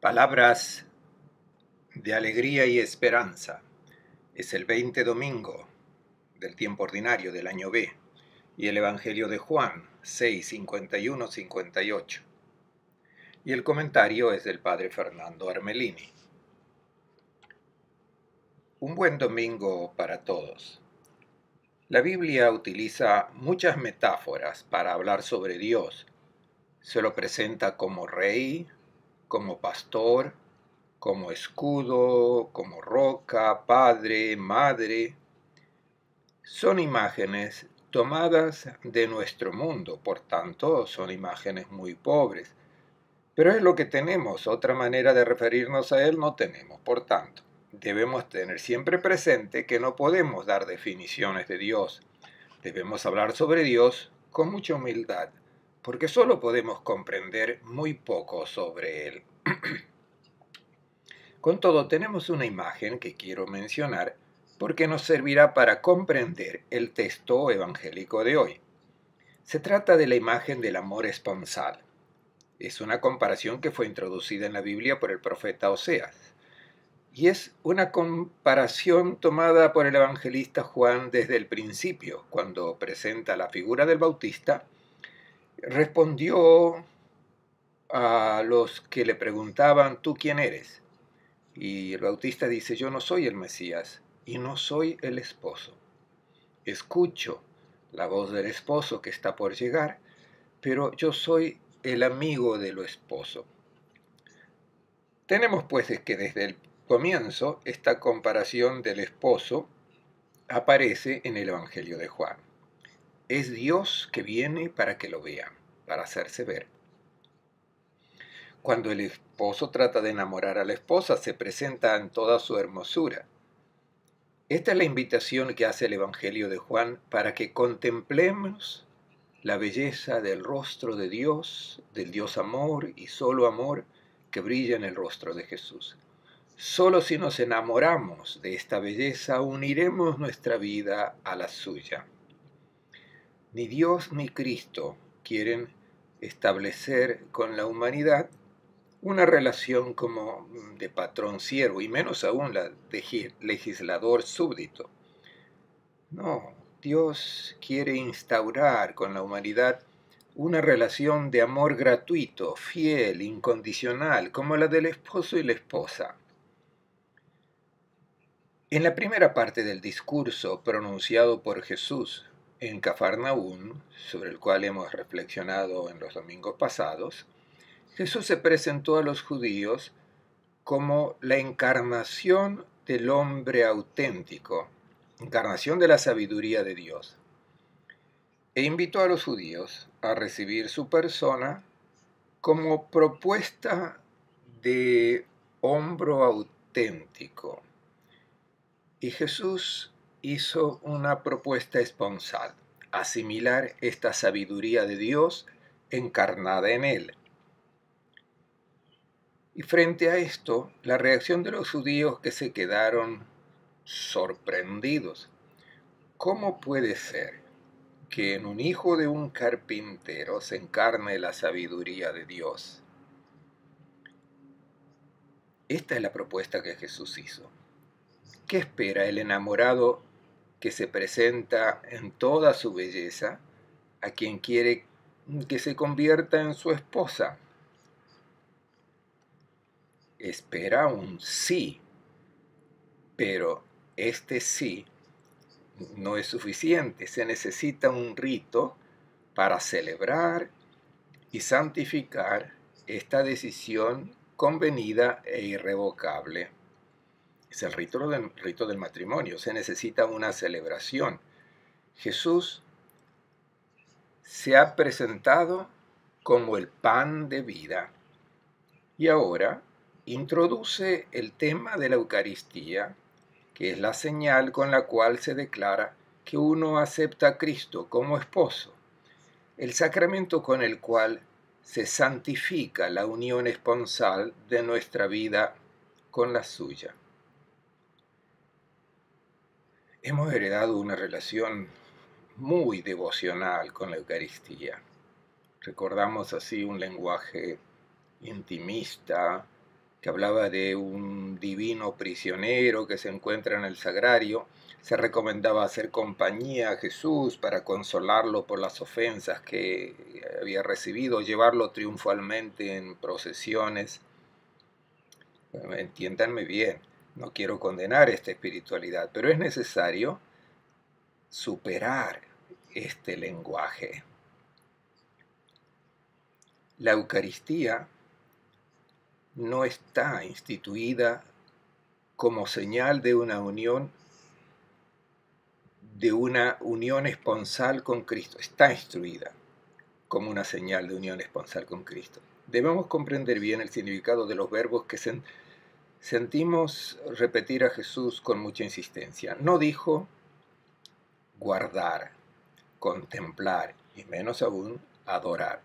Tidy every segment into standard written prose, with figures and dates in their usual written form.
Palabras de alegría y esperanza. Es el 20 domingo del tiempo ordinario del año B y el Evangelio de Juan 6, 51, 58. Y el comentario es del padre Fernando Armelini. Un buen domingo para todos. La Biblia utiliza muchas metáforas para hablar sobre Dios. Se lo presenta como rey, como pastor, como escudo, como roca, padre, madre. Son imágenes tomadas de nuestro mundo, por tanto, son imágenes muy pobres. Pero es lo que tenemos, otra manera de referirnos a Él no tenemos. Por tanto, debemos tener siempre presente que no podemos dar definiciones de Dios. Debemos hablar sobre Dios con mucha humildad, porque solo podemos comprender muy poco sobre Él. Con todo, tenemos una imagen que quiero mencionar porque nos servirá para comprender el texto evangélico de hoy. Se trata de la imagen del amor esponsal. Es una comparación que fue introducida en la Biblia por el profeta Oseas. Y es una comparación tomada por el evangelista Juan desde el principio, cuando presenta la figura del Bautista. Respondió a los que le preguntaban: ¿tú quién eres? Y el Bautista dice: yo no soy el Mesías y no soy el esposo. Escucho la voz del esposo que está por llegar, pero yo soy el amigo del esposo. Tenemos pues que desde el comienzo esta comparación del esposo aparece en el Evangelio de Juan. Es Dios que viene para que lo vean, para hacerse ver. Cuando el esposo trata de enamorar a la esposa, se presenta en toda su hermosura. Esta es la invitación que hace el Evangelio de Juan para que contemplemos la belleza del rostro de Dios, del Dios amor y solo amor que brilla en el rostro de Jesús. Solo si nos enamoramos de esta belleza uniremos nuestra vida a la suya. Ni Dios ni Cristo quieren establecer con la humanidad una relación como de patrón-siervo, y menos aún la de legislador-súbdito. No, Dios quiere instaurar con la humanidad una relación de amor gratuito, fiel, incondicional, como la del esposo y la esposa. En la primera parte del discurso pronunciado por Jesús en Cafarnaún, sobre el cual hemos reflexionado en los domingos pasados, Jesús se presentó a los judíos como la encarnación del hombre auténtico, encarnación de la sabiduría de Dios, e invitó a los judíos a recibir su persona como propuesta de hombro auténtico. Y Jesús hizo una propuesta esponsal: asimilar esta sabiduría de Dios encarnada en él. Y frente a esto, la reacción de los judíos, que se quedaron sorprendidos. ¿Cómo puede ser que en un hijo de un carpintero se encarne la sabiduría de Dios? Esta es la propuesta que Jesús hizo. ¿Qué espera el enamorado que se presenta en toda su belleza a quien quiere que se convierta en su esposa? Espera un sí, pero este sí no es suficiente. Se necesita un rito para celebrar y santificar esta decisión convenida e irrevocable. Es el rito del matrimonio. Se necesita una celebración. Jesús se ha presentado como el pan de vida y ahora introduce el tema de la Eucaristía, que es la señal con la cual se declara que uno acepta a Cristo como esposo, el sacramento con el cual se santifica la unión esponsal de nuestra vida con la suya. Hemos heredado una relación muy devocional con la Eucaristía. Recordamos así un lenguaje intimista, que hablaba de un divino prisionero que se encuentra en el sagrario, se recomendaba hacer compañía a Jesús para consolarlo por las ofensas que había recibido, llevarlo triunfalmente en procesiones. Bueno, entiéndanme bien, no quiero condenar esta espiritualidad, pero es necesario superar este lenguaje. La Eucaristía no está instituida como señal de una unión esponsal con Cristo. Está instruida como una señal de unión esponsal con Cristo. Debemos comprender bien el significado de los verbos que sentimos repetir a Jesús con mucha insistencia. No dijo guardar, contemplar y menos aún adorar.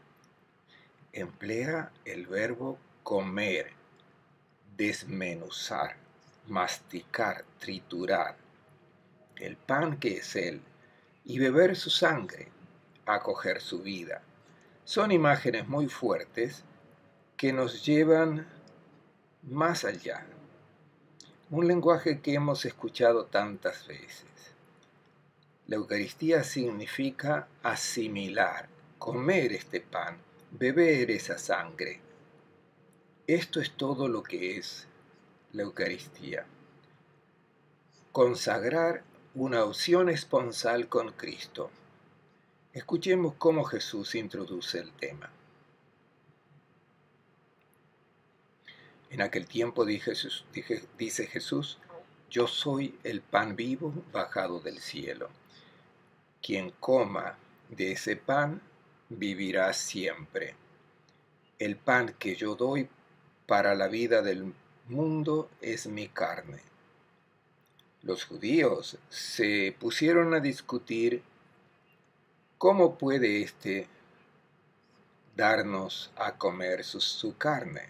Emplea el verbo comer, desmenuzar, masticar, triturar el pan que es Él y beber su sangre, acoger su vida. Son imágenes muy fuertes que nos llevan más allá. Un lenguaje que hemos escuchado tantas veces. La Eucaristía significa asimilar, comer este pan, beber esa sangre. Esto es todo lo que es la Eucaristía. Consagrar una opción esponsal con Cristo. Escuchemos cómo Jesús introduce el tema. En aquel tiempo dice Jesús, yo soy el pan vivo bajado del cielo. Quien coma de ese pan vivirá siempre. El pan que yo doy para la vida del mundo es mi carne. Los judíos se pusieron a discutir cómo puede éste darnos a comer su carne.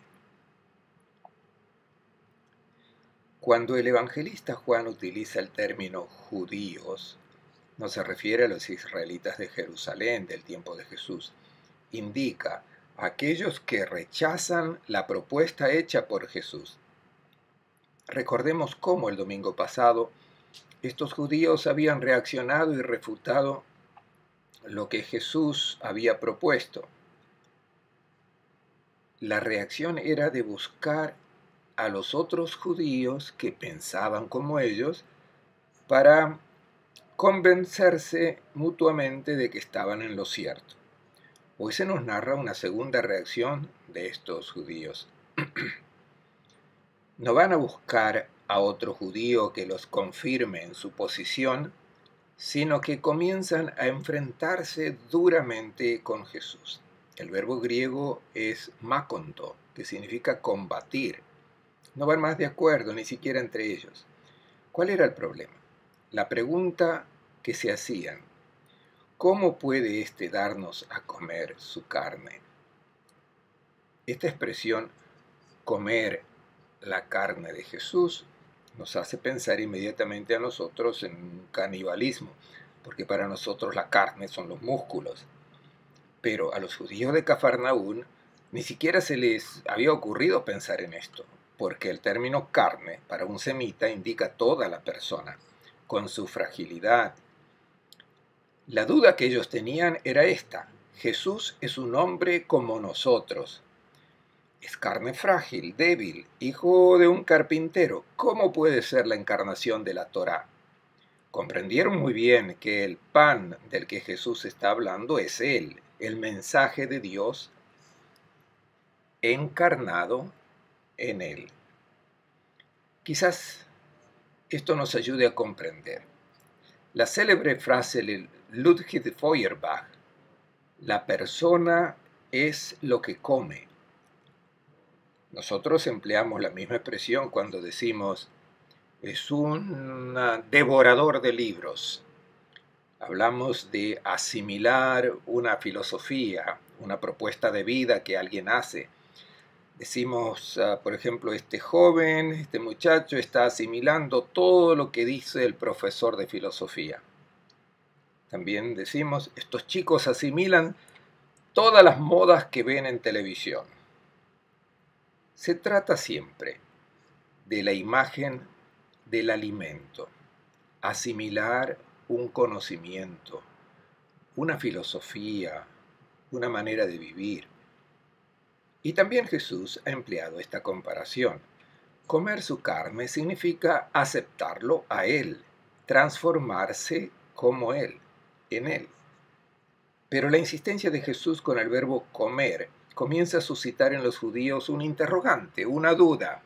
Cuando el evangelista Juan utiliza el término judíos, no se refiere a los israelitas de Jerusalén del tiempo de Jesús. Indica a aquellos que rechazan la propuesta hecha por Jesús. Recordemos cómo el domingo pasado estos judíos habían reaccionado y refutado lo que Jesús había propuesto. La reacción era de buscar a los otros judíos que pensaban como ellos para convencerse mutuamente de que estaban en lo cierto. Hoy se nos narra una segunda reacción de estos judíos. No van a buscar a otro judío que los confirme en su posición, sino que comienzan a enfrentarse duramente con Jesús. El verbo griego es makonto, que significa combatir. No van más de acuerdo, ni siquiera entre ellos. ¿Cuál era el problema? La pregunta que se hacían, ¿cómo puede éste darnos a comer su carne? Esta expresión, comer la carne de Jesús, nos hace pensar inmediatamente a nosotros en un canibalismo, porque para nosotros la carne son los músculos. Pero a los judíos de Cafarnaún ni siquiera se les había ocurrido pensar en esto, porque el término carne para un semita indica toda la persona, con su fragilidad. La duda que ellos tenían era esta: Jesús es un hombre como nosotros. Es carne frágil, débil, hijo de un carpintero. ¿Cómo puede ser la encarnación de la Torá? Comprendieron muy bien que el pan del que Jesús está hablando es Él, el mensaje de Dios encarnado en Él. Quizás esto nos ayude a comprender. La célebre frase de Ludwig Feuerbach, la persona es lo que come. Nosotros empleamos la misma expresión cuando decimos es un devorador de libros. Hablamos de asimilar una filosofía, una propuesta de vida que alguien hace. Decimos, por ejemplo, este joven, este muchacho está asimilando todo lo que dice el profesor de filosofía. También decimos, estos chicos asimilan todas las modas que ven en televisión. Se trata siempre de la imagen del alimento, asimilar un conocimiento, una filosofía, una manera de vivir. Y también Jesús ha empleado esta comparación. Comer su carne significa aceptarlo a Él, transformarse como Él, en Él. Pero la insistencia de Jesús con el verbo comer comienza a suscitar en los judíos un interrogante, una duda.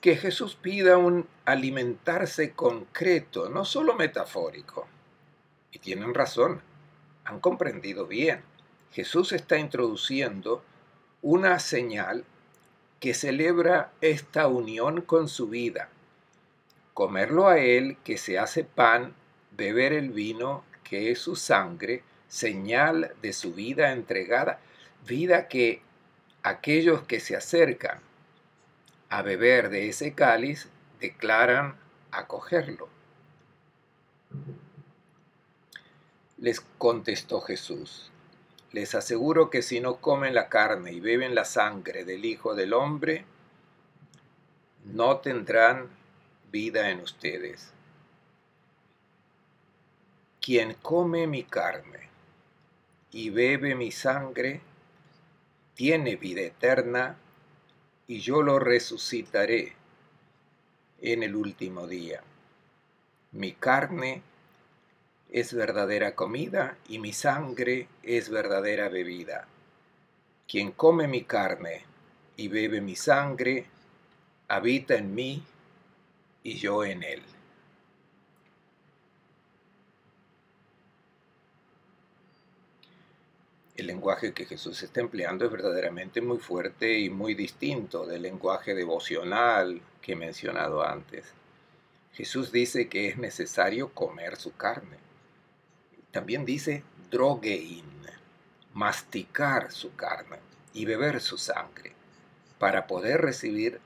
Que Jesús pida un alimentarse concreto, no solo metafórico. Y tienen razón, han comprendido bien. Jesús está introduciendo una señal que celebra esta unión con su vida. Comerlo a Él, que se hace pan, beber el vino, que es su sangre, señal de su vida entregada, vida que aquellos que se acercan a beber de ese cáliz declaran acogerlo. Les contestó Jesús: les aseguro que si no comen la carne y beben la sangre del Hijo del Hombre, no tendrán vida en ustedes. Quien come mi carne y bebe mi sangre, tiene vida eterna, y yo lo resucitaré en el último día. Mi carne es verdadera comida y mi sangre es verdadera bebida. Quien come mi carne y bebe mi sangre, habita en mí y yo en él. El lenguaje que Jesús está empleando es verdaderamente muy fuerte y muy distinto del lenguaje devocional que he mencionado antes. Jesús dice que es necesario comer su carne. También dice drogein, masticar su carne y beber su sangre para poder recibir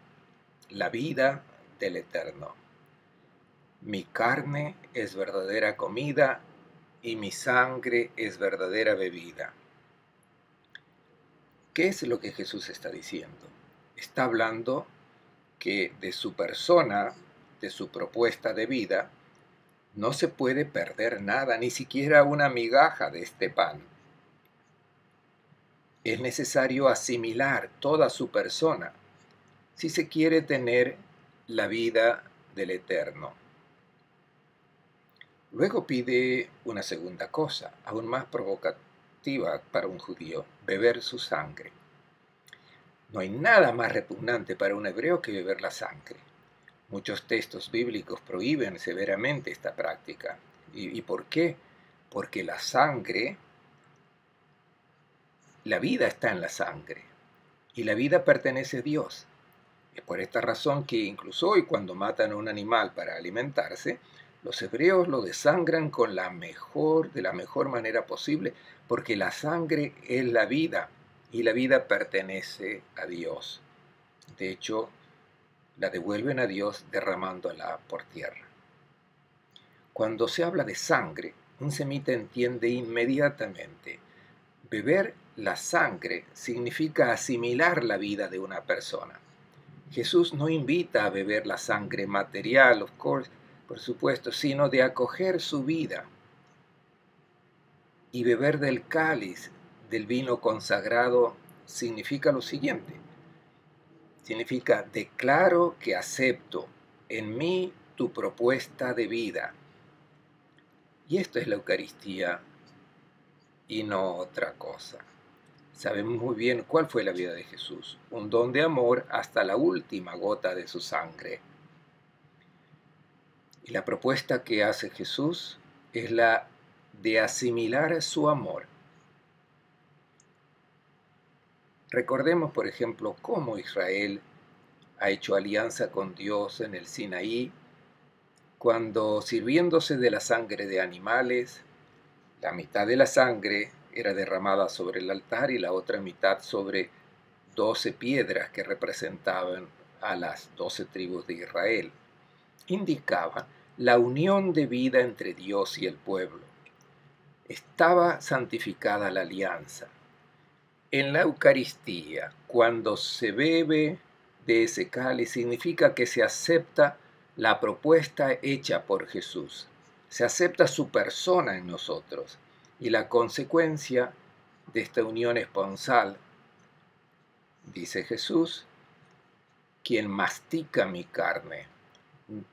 la vida del Eterno. Mi carne es verdadera comida y mi sangre es verdadera bebida. ¿Qué es lo que Jesús está diciendo? Está hablando que de su persona, de su propuesta de vida, no se puede perder nada, ni siquiera una migaja de este pan. Es necesario asimilar toda su persona si se quiere tener la vida del Eterno. Luego pide una segunda cosa, aún más provocativa para un judío: beber su sangre. No hay nada más repugnante para un hebreo que beber la sangre. Muchos textos bíblicos prohíben severamente esta práctica. ¿Y por qué? Porque la sangre, la vida está en la sangre, y la vida pertenece a Dios. Es por esta razón que incluso hoy, cuando matan a un animal para alimentarse, los hebreos lo desangran de la mejor manera posible, porque la sangre es la vida, y la vida pertenece a Dios. De hecho, la devuelven a Dios derramándola por tierra. Cuando se habla de sangre, un semita entiende inmediatamente: beber la sangre significa asimilar la vida de una persona. Jesús no invita a beber la sangre material, por supuesto, sino de acoger su vida y beber del cáliz del vino consagrado. Significa lo siguiente: significa declaro que acepto en mí tu propuesta de vida. Y esto es la Eucaristía y no otra cosa. Sabemos muy bien cuál fue la vida de Jesús: un don de amor hasta la última gota de su sangre. Y la propuesta que hace Jesús es la de asimilar su amor. Recordemos, por ejemplo, cómo Israel ha hecho alianza con Dios en el Sinaí, cuando, sirviéndose de la sangre de animales, la mitad de la sangre era derramada sobre el altar y la otra mitad sobre 12 piedras que representaban a las 12 tribus de Israel. Indicaba la unión de vida entre Dios y el pueblo. Estaba santificada la alianza. En la Eucaristía, cuando se bebe de ese cáliz, significa que se acepta la propuesta hecha por Jesús. Se acepta su persona en nosotros y la consecuencia de esta unión esponsal, dice Jesús, quien mastica mi carne,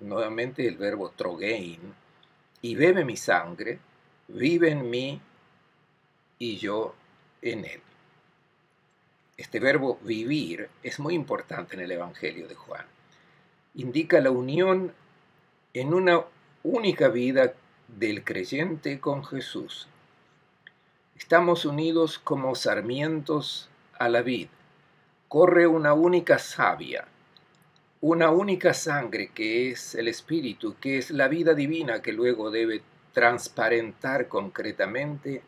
nuevamente el verbo trogein, y bebe mi sangre, vive en mí y yo en él. Este verbo vivir es muy importante en el Evangelio de Juan. Indica la unión en una única vida del creyente con Jesús. Estamos unidos como sarmientos a la vid. Corre una única savia, una única sangre que es el Espíritu, que es la vida divina que luego debe transparentar concretamente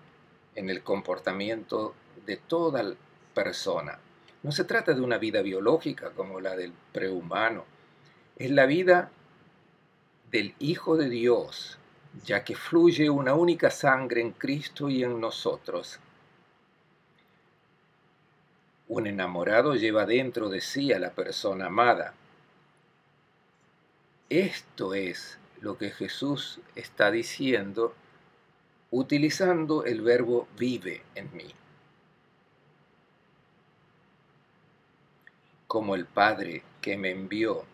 en el comportamiento de toda persona. No se trata de una vida biológica como la del prehumano, es la vida del Hijo de Dios, ya que fluye una única sangre en Cristo y en nosotros. Un enamorado lleva dentro de sí a la persona amada. Esto es lo que Jesús está diciendo utilizando el verbo vive en mí. Como el Padre que me envió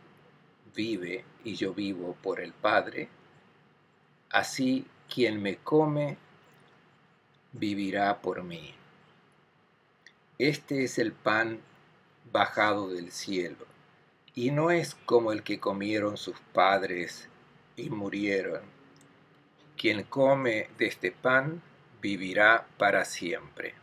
vive y yo vivo por el Padre, así quien me come vivirá por mí. Este es el pan bajado del cielo, y no es como el que comieron sus padres y murieron. Quien come de este pan vivirá para siempre.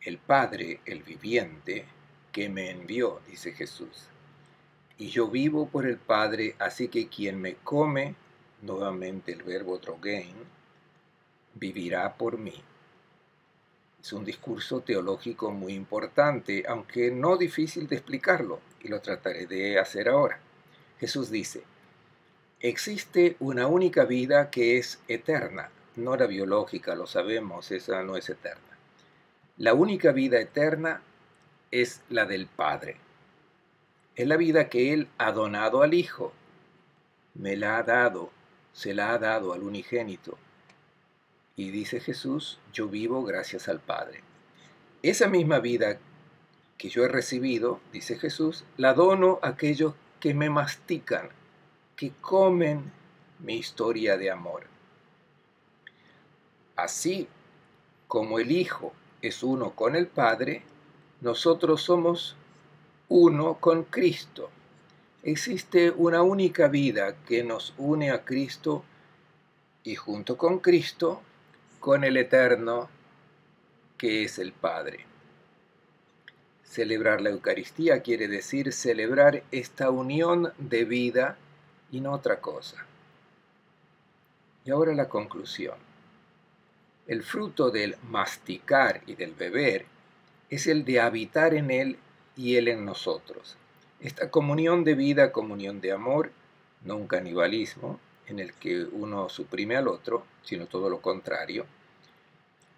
El Padre, el viviente, que me envió, dice Jesús, y yo vivo por el Padre, así que quien me come, nuevamente el verbo trogein, vivirá por mí. Es un discurso teológico muy importante, aunque no difícil de explicarlo, y lo trataré de hacer ahora. Jesús dice, existe una única vida que es eterna, no la biológica, lo sabemos, esa no es eterna. La única vida eterna es la del Padre. Es la vida que Él ha donado al Hijo. Me la ha dado, se la ha dado al unigénito. Y dice Jesús, yo vivo gracias al Padre. Esa misma vida que yo he recibido, dice Jesús, la dono a aquellos que me mastican, que comen mi historia de amor. Así como el Hijo es uno con el Padre, nosotros somos uno con Cristo. Existe una única vida que nos une a Cristo y junto con Cristo, con el Eterno, que es el Padre. Celebrar la Eucaristía quiere decir celebrar esta unión de vida y no otra cosa. Y ahora la conclusión. El fruto del masticar y del beber es el de habitar en Él y Él en nosotros. Esta comunión de vida, comunión de amor, no un canibalismo en el que uno suprime al otro, sino todo lo contrario.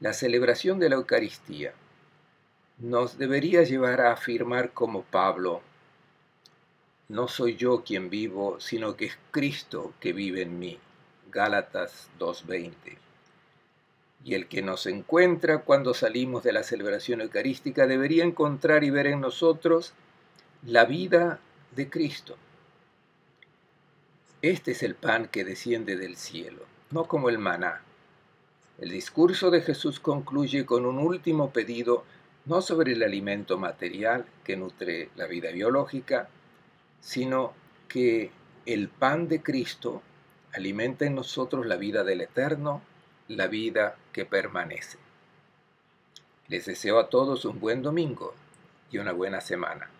La celebración de la Eucaristía nos debería llevar a afirmar como Pablo, no soy yo quien vivo, sino que es Cristo que vive en mí. Gálatas 2:20. Y el que nos encuentra cuando salimos de la celebración eucarística debería encontrar y ver en nosotros la vida de Cristo. Este es el pan que desciende del cielo, no como el maná. El discurso de Jesús concluye con un último pedido, no sobre el alimento material que nutre la vida biológica, sino que el pan de Cristo alimenta en nosotros la vida del Eterno, la vida que permanece. Les deseo a todos un buen domingo y una buena semana.